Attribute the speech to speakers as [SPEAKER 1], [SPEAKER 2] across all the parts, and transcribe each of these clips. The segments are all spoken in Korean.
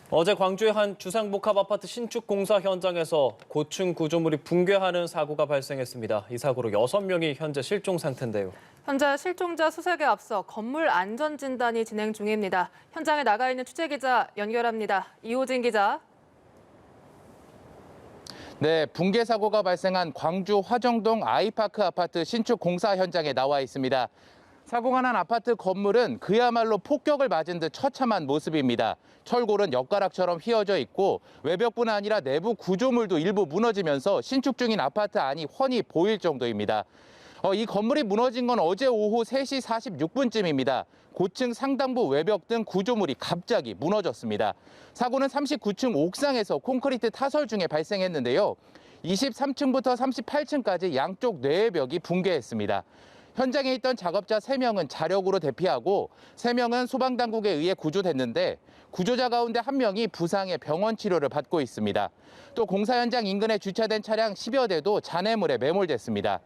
[SPEAKER 1] 어제 광주의 한 주상복합 아파트 신축 공사 현장에서 고층 구조물이 붕괴하는 사고가 발생했습니다. 이 사고로 6명이 현재 실종 상태인데요.
[SPEAKER 2] 현재 실종자 수색에 앞서 건물 안전 진단이 진행 중입니다. 현장에 나가 있는 취재 기자 연결합니다. 이호진 기자.
[SPEAKER 3] 네, 붕괴 사고가 발생한 광주 화정동 아이파크 아파트 신축 공사 현장에 나와 있습니다. 사고가 난 아파트 건물은 그야말로 폭격을 맞은 듯 처참한 모습입니다. 철골은 엿가락처럼 휘어져 있고 외벽뿐 아니라 내부 구조물도 일부 무너지면서 신축 중인 아파트 안이 훤히 보일 정도입니다. 이 건물이 무너진 건 어제 오후 3시 46분쯤입니다. 고층 상당부 외벽 등 구조물이 갑자기 무너졌습니다. 사고는 39층 옥상에서 콘크리트 타설 중에 발생했는데요. 23층부터 38층까지 양쪽 내외벽이 붕괴했습니다. 현장에 있던 작업자 3명은 자력으로 대피하고 3명은 소방당국에 의해 구조됐는데 구조자 가운데 1명이 부상해 병원 치료를 받고 있습니다. 또 공사 현장 인근에 주차된 차량 10여 대도 잔해물에 매몰됐습니다.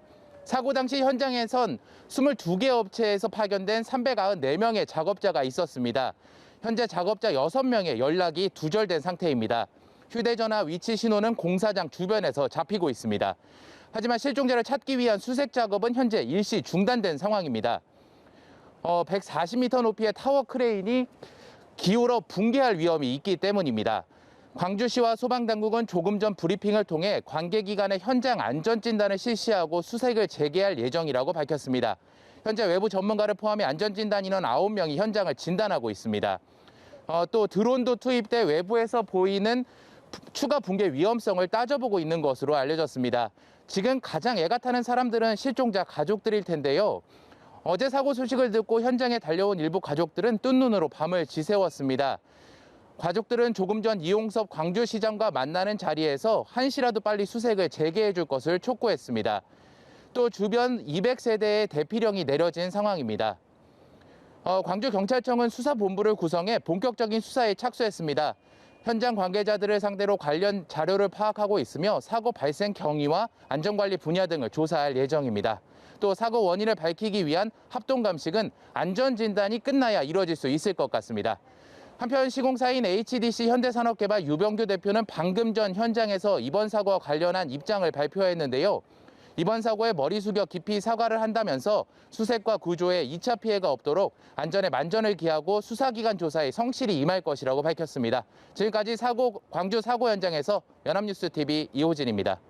[SPEAKER 3] 사고 당시 현장에선 22개 업체에서 파견된 394명의 작업자가 있었습니다. 현재 작업자 6명의 연락이 두절된 상태입니다. 휴대전화 위치 신호는 공사장 주변에서 잡히고 있습니다. 하지만 실종자를 찾기 위한 수색 작업은 현재 일시 중단된 상황입니다. 140m 높이의 타워 크레인이 기울어 붕괴할 위험이 있기 때문입니다. 광주시와 소방당국은 조금 전 브리핑을 통해 관계기관의 현장 안전진단을 실시하고 수색을 재개할 예정이라고 밝혔습니다. 현재 외부 전문가를 포함해 안전진단 인원 9명이 현장을 진단하고 있습니다. 또 드론도 투입돼 외부에서 보이는 추가 붕괴 위험성을 따져보고 있는 것으로 알려졌습니다. 지금 가장 애가 타는 사람들은 실종자 가족들일 텐데요. 어제 사고 소식을 듣고 현장에 달려온 일부 가족들은 뜬 눈으로 밤을 지새웠습니다. 가족들은 조금 전 이용섭 광주시장과 만나는 자리에서 한시라도 빨리 수색을 재개해 줄 것을 촉구했습니다. 또 주변 200세대의 대피령이 내려진 상황입니다. 광주경찰청은 수사본부를 구성해 본격적인 수사에 착수했습니다. 현장 관계자들을 상대로 관련 자료를 파악하고 있으며 사고 발생 경위와 안전관리 분야 등을 조사할 예정입니다. 또 사고 원인을 밝히기 위한 합동감식은 안전진단이 끝나야 이루어질 수 있을 것 같습니다. 한편 시공사인 HDC 현대산업개발 유병규 대표는 방금 전 현장에서 이번 사고와 관련한 입장을 발표했는데요. 이번 사고에 머리 숙여 깊이 사과를 한다면서 수색과 구조에 2차 피해가 없도록 안전에 만전을 기하고 수사기관 조사에 성실히 임할 것이라고 밝혔습니다. 지금까지 광주 사고 현장에서 연합뉴스TV 이호진입니다.